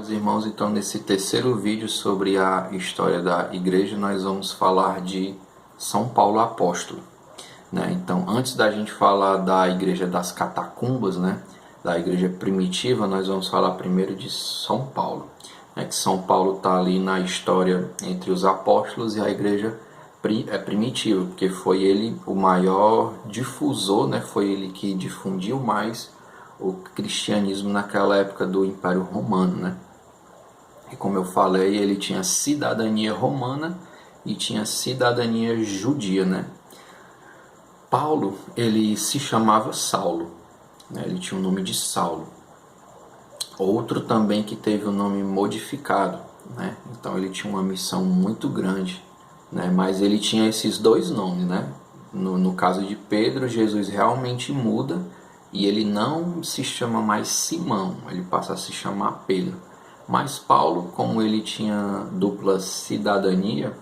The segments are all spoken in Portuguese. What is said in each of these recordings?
meus irmãos. Então, nesse terceiro vídeo sobre a história da igreja, nós vamos falar de São Paulo Apóstolo, né? Então, antes da gente falar da igreja das catacumbas, né, da igreja primitiva, nós vamos falar primeiro de São Paulo, né, que São Paulo está ali na história entre os apóstolos e a igreja primitiva, porque foi ele o maior difusor, né, foi ele que difundiu mais o cristianismo naquela época do Império Romano, né? E como eu falei, ele tinha cidadania romana e tinha cidadania judia, né? Paulo, ele se chamava Saulo, né? Ele tinha o nome de Saulo. Outro também que teve o nome modificado, né? Então ele tinha uma missão muito grande, né? Mas ele tinha esses dois nomes, né? No caso de Pedro, Jesus realmente muda e ele não se chama mais Simão, ele passa a se chamar Pedro. Mas Paulo, como ele tinha dupla cidadania,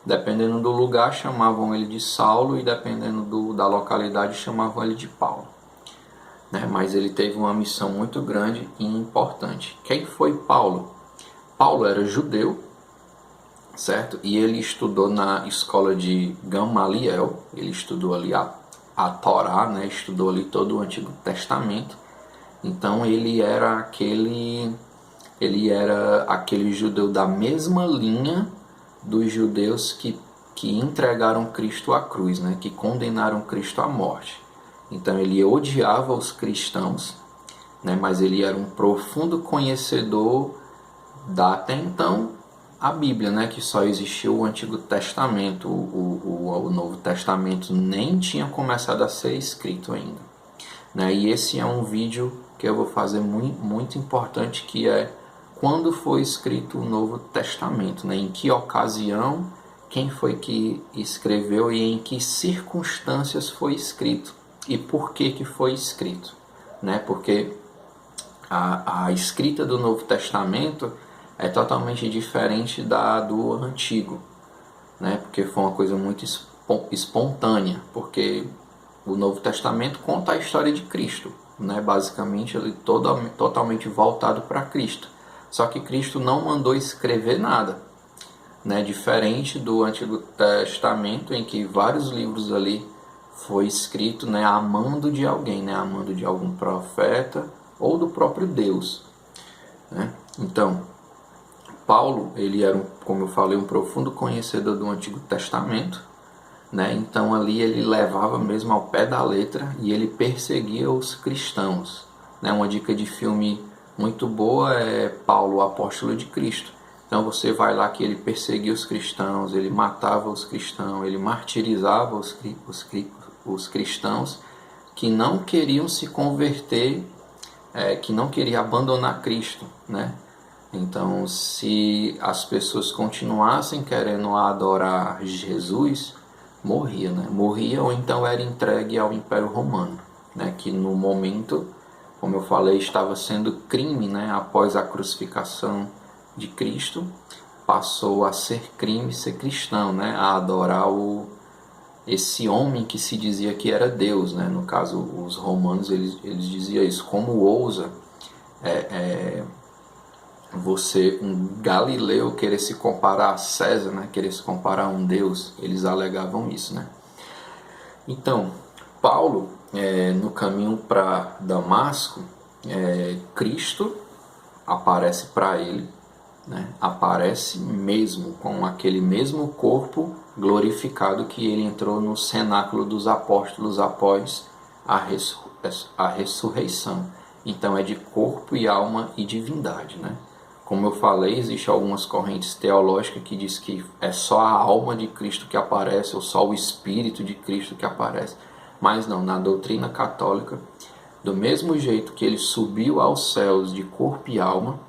dependendo do lugar chamavam ele de Saulo e dependendo da localidade chamavam ele de Paulo, né? Mas ele teve uma missão muito grande e importante. Quem foi Paulo? Paulo era judeu, certo? E ele estudou na escola de Gamaliel, ele estudou ali a Torá, né? Estudou ali todo o Antigo Testamento. Então ele era aquele judeu da mesma linha dos judeus que entregaram Cristo à cruz, né? Que condenaram Cristo à morte. Então ele odiava os cristãos, né? Mas ele era um profundo conhecedor da até então a Bíblia, né, que só existiu o Antigo Testamento, o Novo Testamento nem tinha começado a ser escrito ainda, né? E esse é um vídeo que eu vou fazer muito importante, que é quando foi escrito o Novo Testamento, né? Em que ocasião, quem foi que escreveu e em que circunstâncias foi escrito e por que foi escrito, né? Porque a escrita do Novo Testamento é totalmente diferente da do Antigo, né? Porque foi uma coisa muito espontânea, porque o Novo Testamento conta a história de Cristo, né? Basicamente ele totalmente voltado para Cristo. Só que Cristo não mandou escrever nada, né? Diferente do Antigo Testamento, em que vários livros ali foi escrito, né, a mando de alguém, né, a mando de algum profeta ou do próprio Deus, né? Então Paulo, ele era, como eu falei, um profundo conhecedor do Antigo Testamento, né? Então ali ele levava mesmo ao pé da letra e ele perseguia os cristãos, né? Uma dica de filme muito boa é Paulo, o Apóstolo de Cristo. Então você vai lá que ele perseguia os cristãos, ele matava os cristãos, ele martirizava os cristãos que não queriam se converter, que não queriam abandonar Cristo, né? Então, se as pessoas continuassem querendo adorar Jesus, morria, né? Morria ou então era entregue ao Império Romano, né? Que no momento, como eu falei, estava sendo crime, né? Após a crucificação de Cristo, passou a ser crime ser cristão, né? A adorar esse homem que se dizia que era Deus, né? No caso, os romanos, eles diziam isso, como ousa você, um galileu, querer se comparar a César, né? Querer se comparar a um Deus, eles alegavam isso, né? Então, Paulo, no caminho para Damasco, Cristo aparece para ele, né? Aparece mesmo com aquele mesmo corpo glorificado que ele entrou no cenáculo dos apóstolos após a ressurreição. Então é de corpo e alma e divindade, né? Como eu falei, existem algumas correntes teológicas que diz que é só a alma de Cristo que aparece ou só o Espírito de Cristo que aparece. Mas não, na doutrina católica, do mesmo jeito que ele subiu aos céus de corpo e alma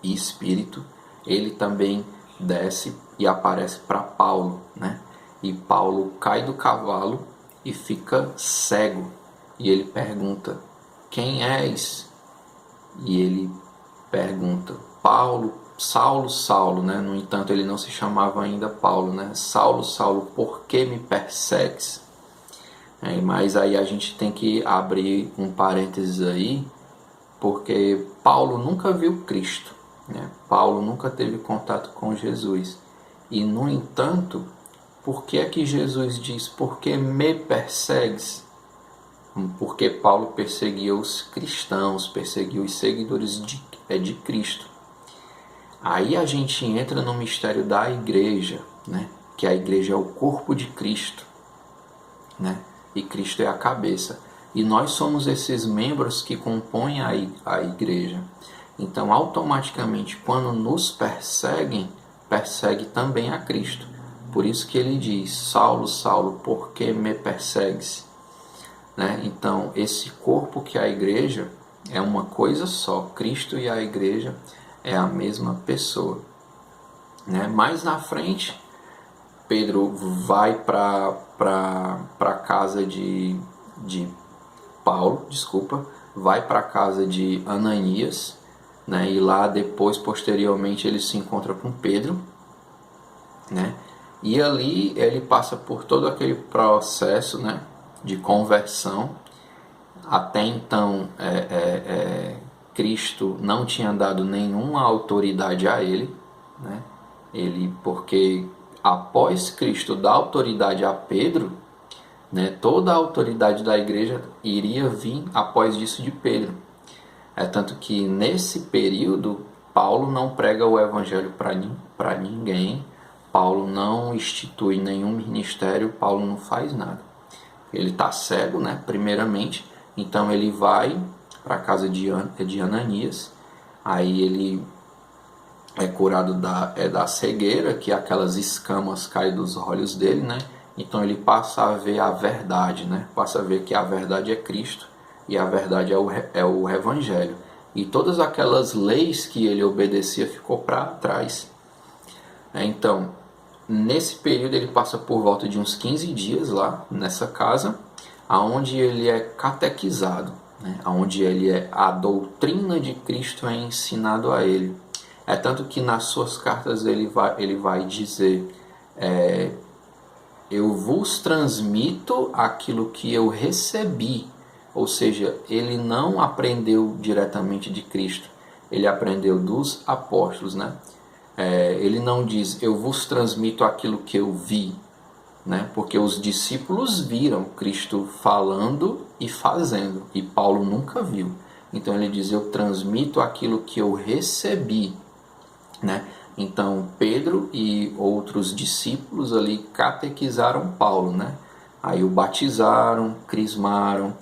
e espírito, ele também desce e aparece para Paulo, né? E Paulo cai do cavalo e fica cego. E ele pergunta: quem és? E ele pergunta: Saulo, Saulo, né? No entanto, ele não se chamava ainda Paulo, né? Saulo, Saulo, por que me persegues? Mas aí a gente tem que abrir um parênteses aí, porque Paulo nunca viu Cristo, né? Paulo nunca teve contato com Jesus. E, no entanto, por que é que Jesus diz, por que me persegues? Porque Paulo perseguia os cristãos, perseguia os seguidores de Cristo. Aí a gente entra no mistério da igreja, né? Que a igreja é o corpo de Cristo, né? E Cristo é a cabeça. E nós somos esses membros que compõem a igreja. Então, automaticamente, quando nos perseguem, persegue também a Cristo. Por isso que ele diz, Saulo, Saulo, por que me persegues? Né? Então, esse corpo que é a igreja é uma coisa só. Cristo e a igreja é a mesma pessoa. Né? Mais na frente, Pedro vai para a casa de Paulo, vai para a casa de Ananias, né? E lá depois, posteriormente, ele se encontra com Pedro, né? E ali ele passa por todo aquele processo, né, de conversão. Até então, Cristo não tinha dado nenhuma autoridade a ele, né? Porque após Cristo dar autoridade a Pedro, né, toda a autoridade da igreja iria vir após isso de Pedro. É tanto que nesse período Paulo não prega o evangelho para ninguém, Paulo não institui nenhum ministério, Paulo não faz nada. Ele está cego, né, primeiramente, então ele vai para a casa de Ananias, aí ele é curado da cegueira, que aquelas escamas caem dos olhos dele, né? Então ele passa a ver a verdade, né? Passa a ver que a verdade é Cristo e a verdade é o Evangelho. E todas aquelas leis que ele obedecia ficou para trás. Então, nesse período ele passa por volta de uns 15 dias lá nessa casa, aonde ele é catequizado, né? Onde a doutrina de Cristo é ensinado a ele. É tanto que nas suas cartas ele vai dizer, eu vos transmito aquilo que eu recebi. Ou seja, ele não aprendeu diretamente de Cristo, ele aprendeu dos apóstolos, né? Ele não diz, eu vos transmito aquilo que eu vi, né? Porque os discípulos viram Cristo falando e fazendo, e Paulo nunca viu. Então ele diz, eu transmito aquilo que eu recebi, né? Então Pedro e outros discípulos ali catequizaram Paulo, né? Aí o batizaram, crismaram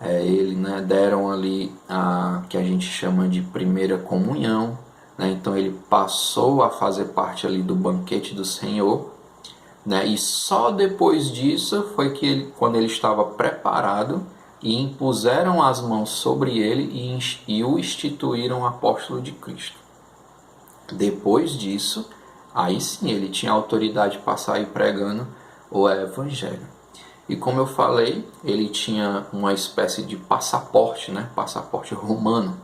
ele, né? Deram ali a que a gente chama de primeira comunhão, né? Então ele passou a fazer parte ali do banquete do Senhor, né? E só depois disso foi que quando ele estava preparado, e impuseram as mãos sobre ele e o instituíram apóstolo de Cristo. Depois disso, aí sim ele tinha autoridade para sair pregando o evangelho. E como eu falei, ele tinha uma espécie de passaporte, né? Passaporte romano,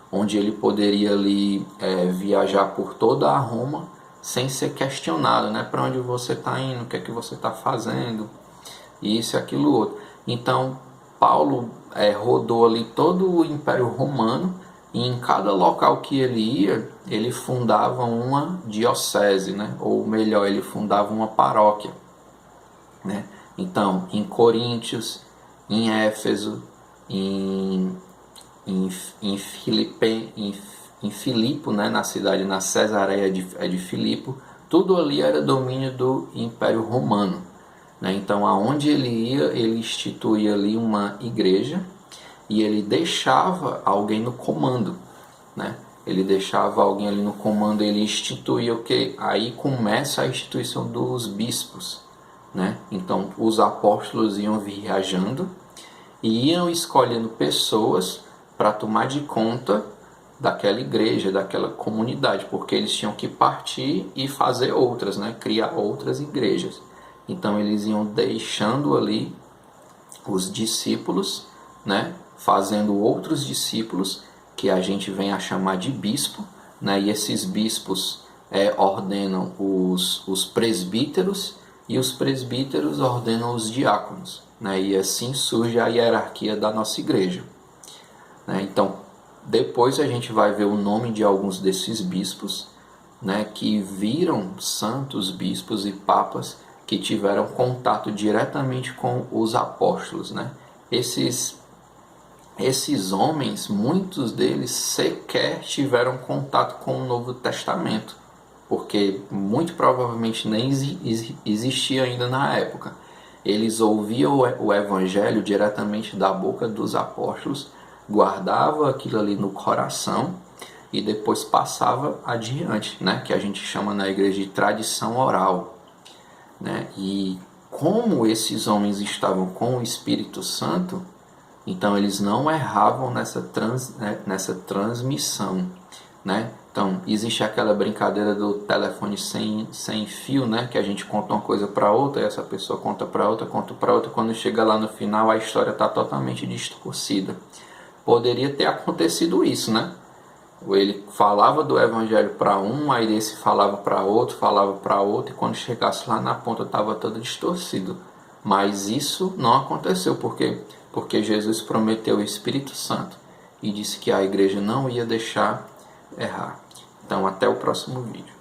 onde ele poderia ali viajar por toda a Roma sem ser questionado, né? Para onde você está indo, o que é que você está fazendo, isso e aquilo outro. Então, Paulo rodou ali todo o Império Romano, e em cada local que ele ia, ele fundava uma diocese, né? Ou melhor, ele fundava uma paróquia, né? Então, em Coríntios, em Éfeso, em Filipo, né? Na Cesareia de Filipo, tudo ali era domínio do Império Romano, né? Então, aonde ele ia, ele instituía ali uma igreja, e ele deixava alguém no comando, né? Ele deixava alguém ali no comando, ele instituía o que? Aí começa a instituição dos bispos, né? Então os apóstolos iam viajando e iam escolhendo pessoas para tomar de conta daquela igreja, daquela comunidade, porque eles tinham que partir e fazer outras, né? Criar outras igrejas. Então eles iam deixando ali os discípulos, né? Fazendo outros discípulos, que a gente vem a chamar de bispo, né? E esses bispos ordenam os presbíteros, e os presbíteros ordenam os diáconos, né? E assim surge a hierarquia da nossa igreja, né? Então, Depois a gente vai ver o nome de alguns desses bispos, né, que viram santos bispos e papas que tiveram contato diretamente com os apóstolos, né? Esses homens, muitos deles sequer tiveram contato com o Novo Testamento, porque muito provavelmente nem existia ainda na época. Eles ouviam o Evangelho diretamente da boca dos apóstolos, guardavam aquilo ali no coração e depois passava adiante, né? Que a gente chama na igreja de tradição oral, né? E como esses homens estavam com o Espírito Santo, então eles não erravam nessa transmissão, né? Então existe aquela brincadeira do telefone sem fio, né? Que a gente conta uma coisa para outra e essa pessoa conta para outra, quando chega lá no final a história está totalmente distorcida. Poderia ter acontecido isso, né? Ele falava do evangelho para um, aí esse falava para outro, e quando chegasse lá na ponta estava todo distorcido. Mas isso não aconteceu, porque Jesus prometeu o Espírito Santo e disse que a igreja não ia deixar errar. Então até o próximo vídeo.